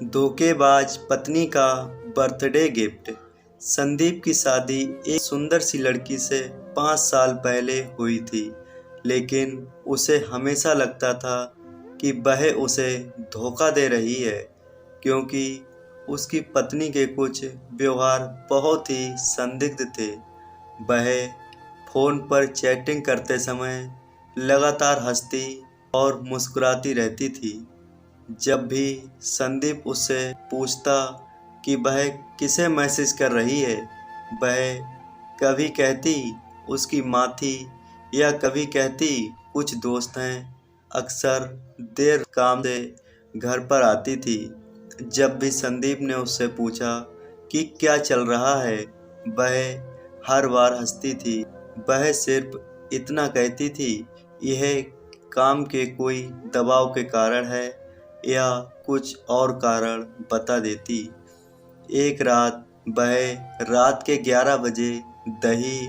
धोखेबाज पत्नी का बर्थडे गिफ्ट। संदीप की शादी एक सुंदर सी लड़की से 5 साल पहले हुई थी, लेकिन उसे हमेशा लगता था कि वह उसे धोखा दे रही है, क्योंकि उसकी पत्नी के कुछ व्यवहार बहुत ही संदिग्ध थे। वह फ़ोन पर चैटिंग करते समय लगातार हंसती और मुस्कुराती रहती थी। जब भी संदीप उससे पूछता कि वह किसे मैसेज कर रही है, वह कभी कहती उसकी माँ थी या कभी कहती कुछ दोस्त हैं। अक्सर देर काम से घर पर आती थी। जब भी संदीप ने उससे पूछा कि क्या चल रहा है, वह हर बार हंसती थी। वह सिर्फ इतना कहती थी, यह काम के कोई दबाव के कारण है या कुछ और कारण बता देती। एक रात वह रात के 11 बजे दही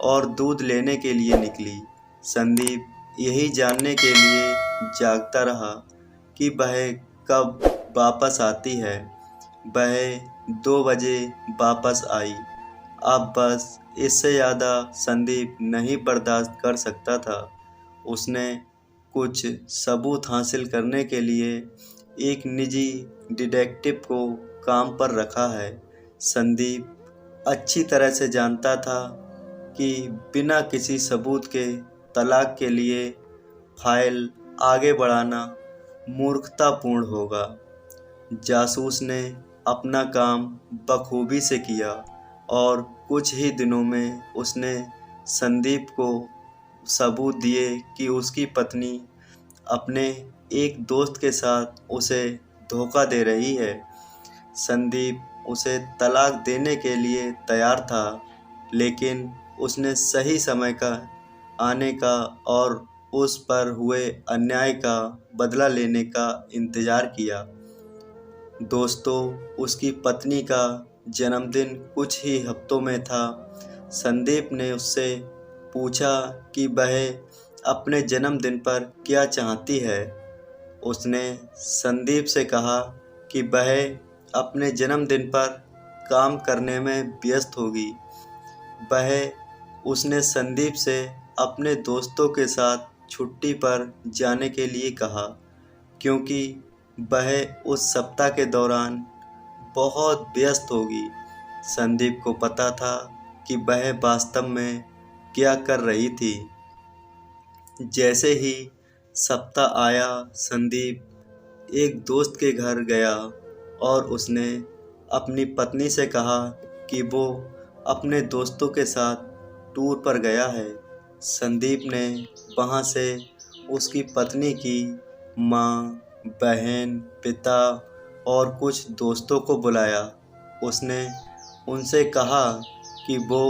और दूध लेने के लिए निकली। संदीप यही जानने के लिए जागता रहा कि वह कब वापस आती है। वह 2 बजे वापस आई। अब बस इससे ज़्यादा संदीप नहीं बर्दाश्त कर सकता था। उसने कुछ सबूत हासिल करने के लिए एक निजी डिटेक्टिव को काम पर रखा है। संदीप अच्छी तरह से जानता था कि बिना किसी सबूत के तलाक के लिए फाइल आगे बढ़ाना मूर्खतापूर्ण होगा। जासूस ने अपना काम बखूबी से किया और कुछ ही दिनों में उसने संदीप को सबूत दिए कि उसकी पत्नी अपने एक दोस्त के साथ उसे धोखा दे रही है। संदीप उसे तलाक देने के लिए तैयार था, लेकिन उसने सही समय का आने का और उस पर हुए अन्याय का बदला लेने का इंतज़ार किया। दोस्तों, उसकी पत्नी का जन्मदिन कुछ ही हफ्तों में था। संदीप ने उससे पूछा कि वह अपने जन्मदिन पर क्या चाहती है। उसने संदीप से कहा कि वह अपने जन्मदिन पर काम करने में व्यस्त होगी। उसने संदीप से अपने दोस्तों के साथ छुट्टी पर जाने के लिए कहा, क्योंकि वह उस सप्ताह के दौरान बहुत व्यस्त होगी। संदीप को पता था कि वह वास्तव में क्या कर रही थी। जैसे ही सप्ताह आया, संदीप एक दोस्त के घर गया और उसने अपनी पत्नी से कहा कि वो अपने दोस्तों के साथ टूर पर गया है। संदीप ने वहाँ से उसकी पत्नी की माँ, बहन, पिता और कुछ दोस्तों को बुलाया। उसने उनसे कहा कि वो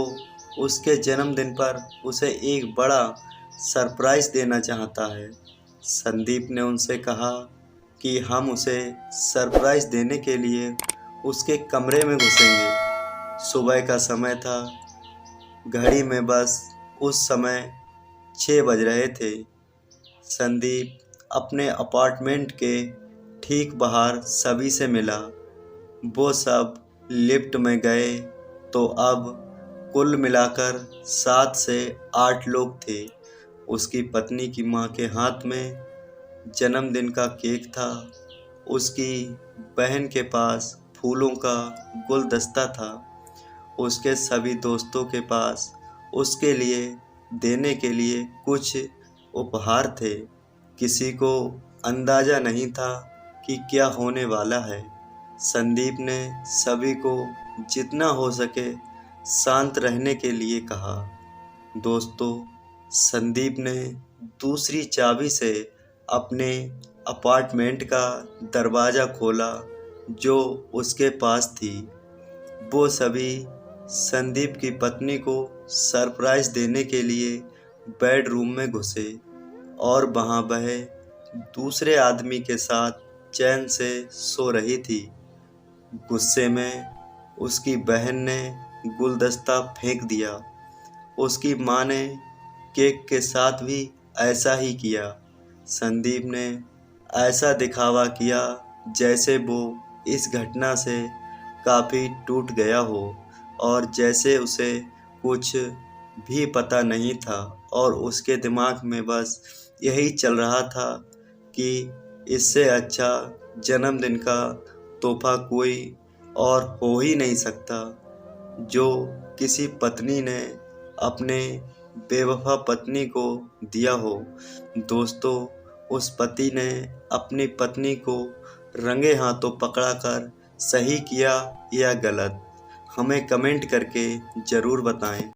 उसके जन्मदिन पर उसे एक बड़ा सरप्राइज़ देना चाहता है। संदीप ने उनसे कहा कि हम उसे सरप्राइज़ देने के लिए उसके कमरे में घुसेंगे। सुबह का समय था। घड़ी में बस उस समय 6 बज रहे थे। संदीप अपने अपार्टमेंट के ठीक बाहर सभी से मिला। वो सब लिफ्ट में गए तो अब कुल मिलाकर 7 से 8 लोग थे। उसकी पत्नी की माँ के हाथ में जन्मदिन का केक था। उसकी बहन के पास फूलों का गुलदस्ता था। उसके सभी दोस्तों के पास उसके लिए देने के लिए कुछ उपहार थे। किसी को अंदाज़ा नहीं था कि क्या होने वाला है। संदीप ने सभी को जितना हो सके शांत रहने के लिए कहा। दोस्तों, संदीप ने दूसरी चाबी से अपने अपार्टमेंट का दरवाज़ा खोला जो उसके पास थी। वो सभी संदीप की पत्नी को सरप्राइज़ देने के लिए बेडरूम में घुसे और वहाँ वह दूसरे आदमी के साथ चैन से सो रही थी। गुस्से में उसकी बहन ने गुलदस्ता फेंक दिया। उसकी माँ ने केक के साथ भी ऐसा ही किया। संदीप ने ऐसा दिखावा किया जैसे वो इस घटना से काफ़ी टूट गया हो और जैसे उसे कुछ भी पता नहीं था और उसके दिमाग में बस यही चल रहा था कि इससे अच्छा जन्मदिन का तोहफा कोई और हो ही नहीं सकता जो किसी पत्नी ने अपने बेवफा पत्नी को दिया हो। दोस्तों, उस पति ने अपनी पत्नी को रंगे हाथों पकड़ाकर सही किया या गलत, हमें कमेंट करके ज़रूर बताएं।